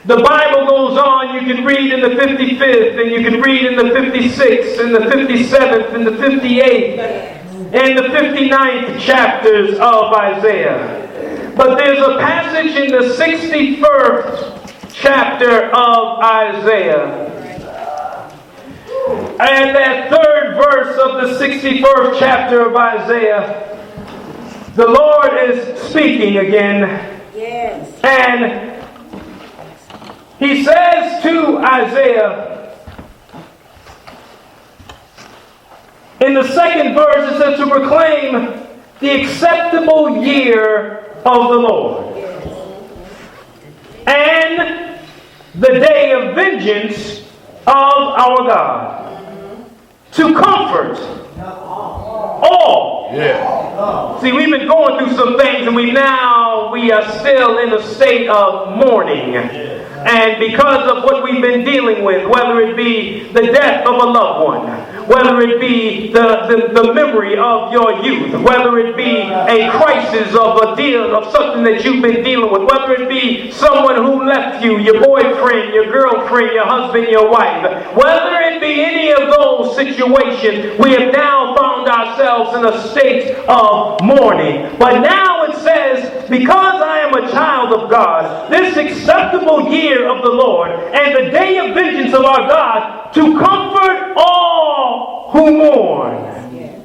The Bible goes on, you can read in the 55th, and you can read in the 56th, and the 57th, and the 58th, and the 59th chapters of Isaiah. But there's a passage in the 61st chapter of Isaiah. And that third verse of the 61st chapter of Isaiah, the Lord is speaking again. Yes. And He says to Isaiah, in the second verse, it says to proclaim the acceptable year of the Lord and the day of vengeance of our God, to comfort all. Yeah. See, we've been going through some things, and we are still in a state of mourning. And because of what we've been dealing with, whether it be the death of a loved one, whether it be the memory of your youth, whether it be a crisis of a deal of something that you've been dealing with, whether it be someone who left you, your boyfriend, your girlfriend, your husband, your wife, whether it be any of those situations, we have now found ourselves in a state of mourning. But now it says, because I am a child of God, this acceptable year of the Lord and the day of vengeance of our God, to comfort all who mourn. Yes.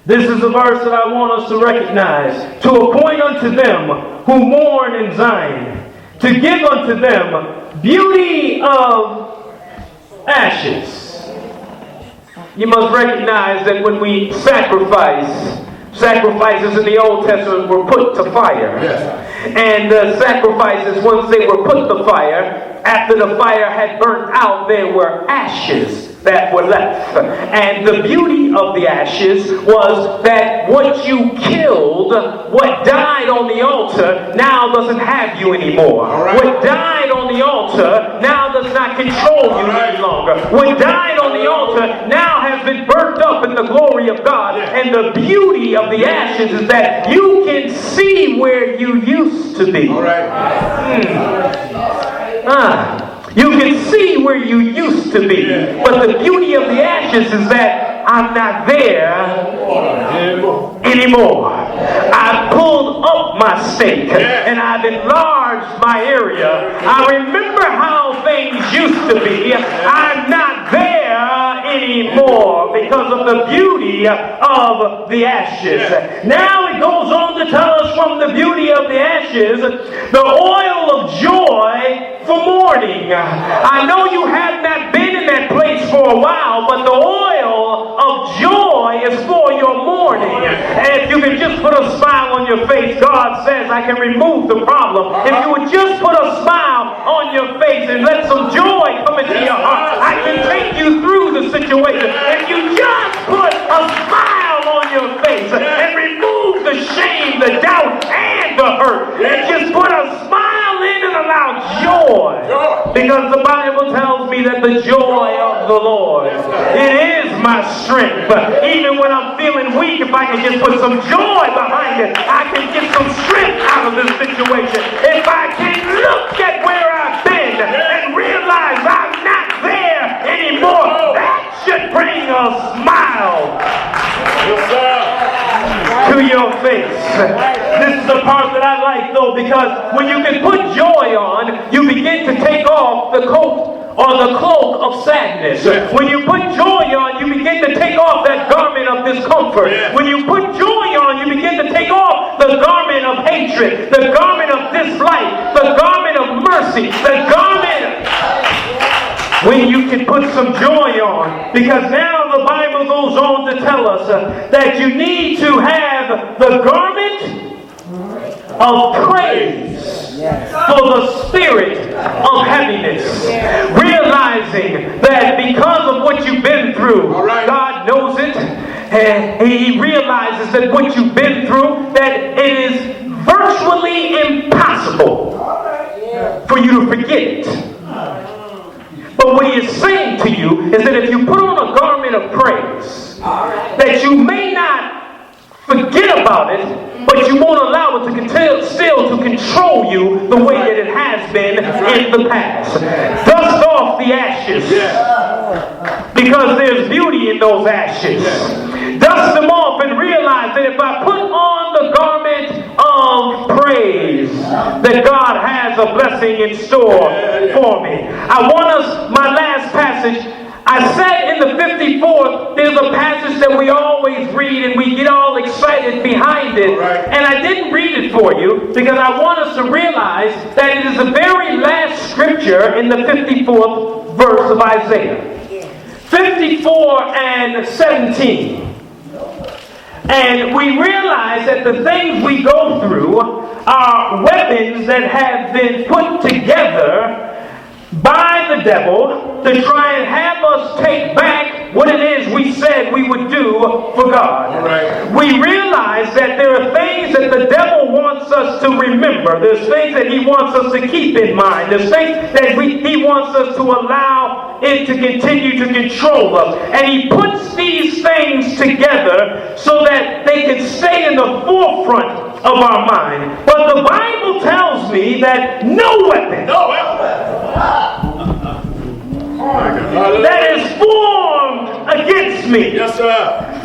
This is a verse that I want us to recognize. To appoint unto them who mourn in Zion, to give unto them beauty of ashes. You must recognize that when we sacrifices in the Old Testament were put to fire. Yes. And the sacrifices, once they were put to fire, after the fire had burnt out, there were ashes that were left. And the beauty of the ashes was that what you killed, what died on the altar, now doesn't have you anymore. Right. What died on the altar now does not control you any longer. What died on the altar now has been burnt up in the glory of God. And the beauty of the ashes is that you can see where you used to be. All right. You can see where you used to be. But the beauty of the ashes is that I'm not there anymore. I've pulled up my stake and I've enlarged my area. I remember how things used to be. I'm not there anymore because of the beauty of the ashes. Now it goes on to tell us from the beauty of the ashes, the oil of joy for mourning. I know you have not been in that place for a while, but the oil of joy is for your mourning. And if you can just put a smile on your face, God says I can remove the problem. If you would just put a smile on your face and let some joy come into your heart, I can take you through the situation. If you just put a smile on your face and remove the shame, the doubt, and the hurt, and just put a smile in and allow joy. Because the Bible tells me that the joy of the Lord, it is my strength. But even when I'm feeling weak, if I can just put some joy behind it, I can get some strength out of this situation. If I can look at where I've been and realize I'm not there anymore, that should bring a smile to your face. This is the part that I like, though, because when you can put joy on, you begin to take off the coat or the cloak of sadness. When you put joy on, you begin to take off that garment of discomfort. When you put joy on, you begin to take off the garment of hatred, the garment of dislike, the garment of mercy, the garment when you can put some joy on. Because now the Bible goes on to tell us that you need to have the garment of praise for the spirit of heaviness. Realizing that because of what you've been through, God knows it, and He realizes that what you've been through, that it is virtually impossible for you to forget it. But what He is saying to you is that if you put on a garment of praise, that you may not forget about it, but you won't allow it to still to control you the way that it has been in the past. Dust off the ashes, because there's beauty in those ashes. Dust them off and realize that if I put on the garment of praise, that God has a blessing in store for me. I want us, my last passage, I said in the 54th, there's a passage that we always read and we get all excited behind it. And I didn't read it for you because I want us to realize that it is the very last scripture in the 54th verse of Isaiah. 54 and 17. And we realize that the things we go through are weapons that have been put together by the devil to try and have us take back what it is we said we would do for God. We realize that there are things that the devil wants us to remember. There's things that he wants us to keep in mind. There's things that he wants us to allow it to continue to control us. And he puts these things together so that they can stay in the forefront of our mind. But the Bible tells me that no weapon that is formed against me,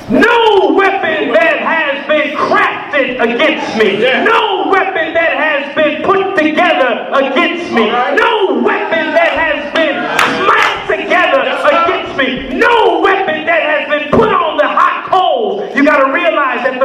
no weapon that has been crafted against me, no weapon that has been put together against me, no weapon that has been smacked together against me, no weapon that has been put on the hot coals. You got to realize that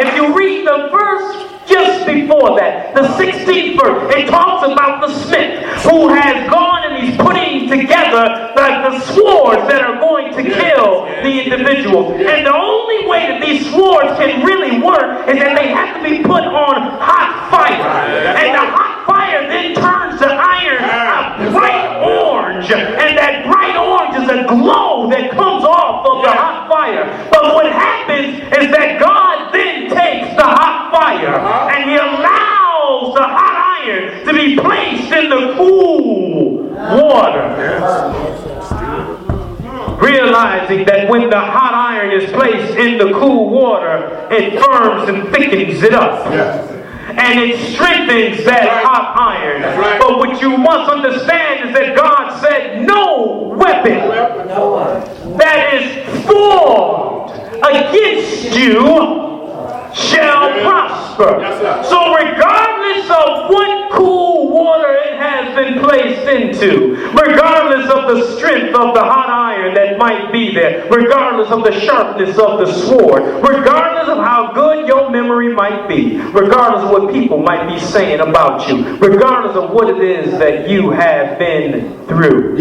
if you read the verse just before that, the 16th verse, it talks about the smith who has gone and he's putting together the swords that are going to kill the individual. And the only way that these swords can really work is that they have to be put on hot fire. And the hot fire then turns the iron a bright orange. And that bright orange is a glow that comes off of the hot fire. But what happens is that God then takes the hot fire and he allows the hot iron to be placed in the cool water. Realizing that when the hot iron is placed in the cool water, it firms and thickens it up. And it strengthens that hot iron. But what you must understand is that God said no weapon that is formed against you shall prosper. So regardless of what cool water it has been placed into, regardless of the strength of the hot iron that might be there, regardless of the sharpness of the sword, regardless of how good your memory might be, regardless of what people might be saying about you, regardless of what it is that you have been through,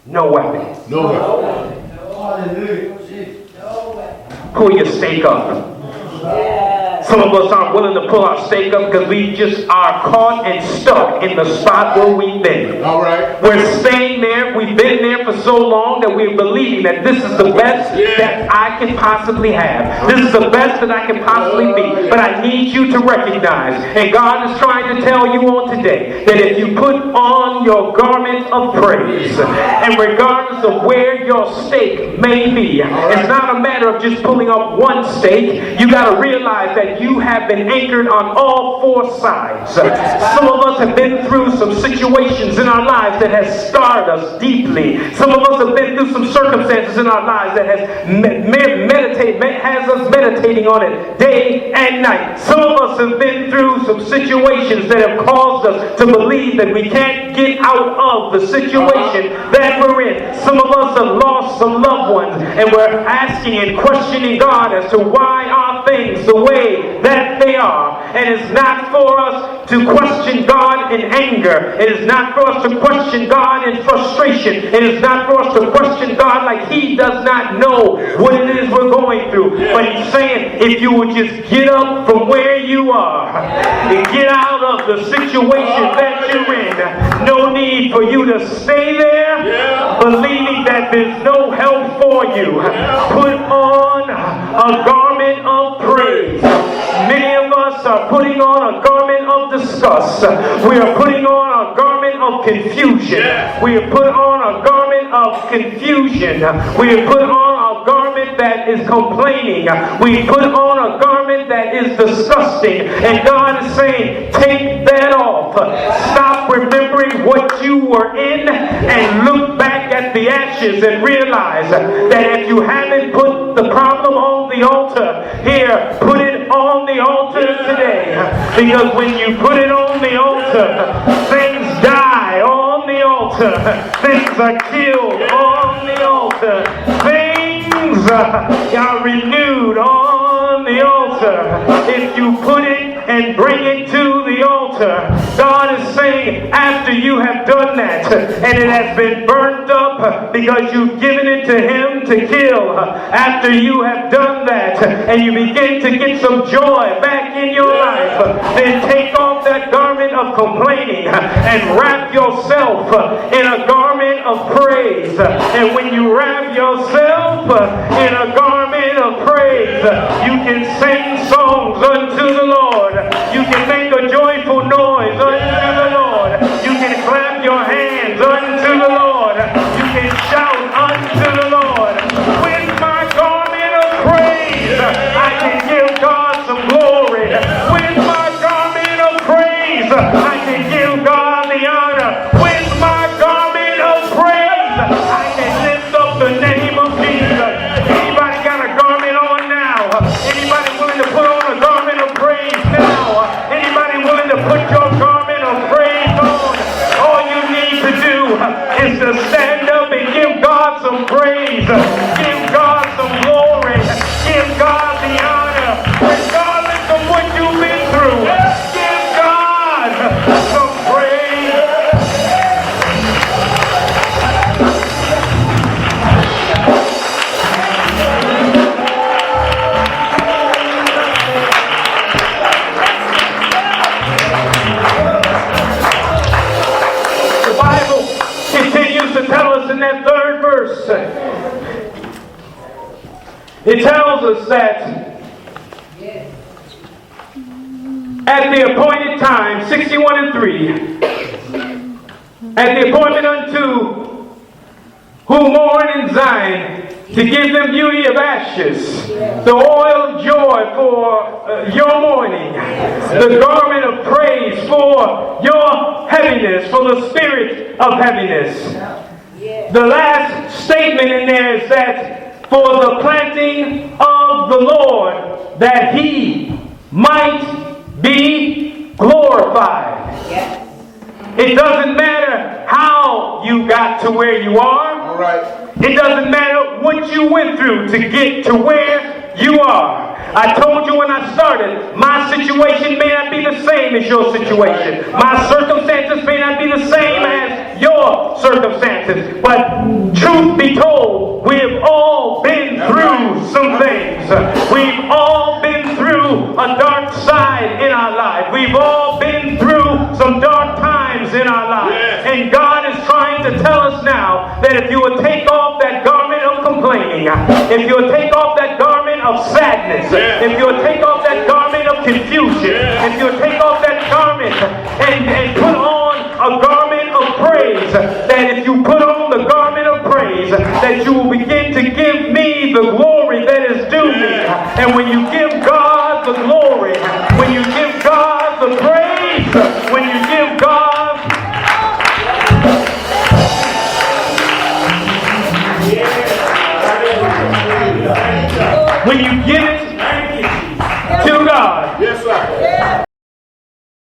no weapon. Pull your stake up. Some of us aren't willing to pull our stake up because we just are caught and stuck in the spot where we've been. We're staying there. We've been there for so long that we're believing that this is the best that I can possibly have. This is the best that I can possibly be. But I need you to recognize, and God is trying to tell you on today, that if you put on your garment of praise, and regardless of where your stake may be, it's not a matter of just pulling up one stake. You got to realize that you have been anchored on all four sides. Some of us have been through some situations in our lives that has scarred us deeply. Some of us have been through some circumstances in our lives that has us meditating on it day and night. Some of us have been through some situations that have caused us to believe that we can't get out of the situation that we're in. Some of us have lost some loved ones, and we're asking and questioning God as to why are things the way that they are. And it's not for us to question God in anger. It is not for us to question God in frustration. It is not for us to question God like He does not know what it is we're going through. But He's saying, if you would just get up from where you are and get out of the situation that you're in, no need for you to stay there believing that there's no help for you. Put on a garment of praise. Many of us are putting on a garment of disgust. We are putting on a garment of confusion. We are put on a garment of confusion. We are put on a garment garment that is complaining. We put on a garment that is disgusting. And God is saying, take that off. Stop remembering what you were in and look back at the ashes and realize that if you haven't put the problem on the altar, here, put it on the altar today. Because when you put it on the altar, things die on the altar. Things are killed on the altar. Things are renewed on the altar. If you put it and bring it to the altar, God is saying, after you have done that, and it has been burnt up because you've given it to Him to kill, after you have done that, and you begin to get some joy back in your life, then take off that garment of complaining and wrap yourself in a garment of praise. And when you wrap yourself in a garment of praise, you can sing songs unto the Lord. You can make a joyful noise unto the Lord. You can clap your hands unto the Lord. You can shout unto the Lord. With my garment of praise, I can give God some glory. With my garment of praise, I can give God the honor. With my garment of praise, I can lift up the name of Jesus. Anybody got a garment on now? Anybody willing to put on a garment of praise now? Anybody willing to put your garment of praise on? All you need to do is to stand up and give God some praise. Give God some glory. Give God the honor. Regardless of what you've been through, give God some praise. The Bible continues to tell us in that third verse, it tells us that at the appointed time, 61:3, at the appointment unto who mourn in Zion, to give them beauty of ashes, the oil of joy for your mourning, the garment of praise for your heaviness, for the spirit of heaviness. The last statement in there is that for the planting of the Lord, that He might be glorified. It doesn't matter how you got to where you are. All right. It doesn't matter what you went through to get to where you are. I told you when I started, my situation may not be the same as your situation. My circumstances may not be the same as your circumstances. But truth be told, we have all been through some things. We've all been through a dark side in our life. We've all been through some dark times in our life. And God is trying to tell us now that if you would take off that garment of complaining, if you would take off that garment of sadness, if you would take off that garment of confusion, if you would take off that garment and put on a garment of praise, that if you put on the garment of praise, that you will begin to give me the glory that is due me. And when you give God the glory, when you give God the praise, when you give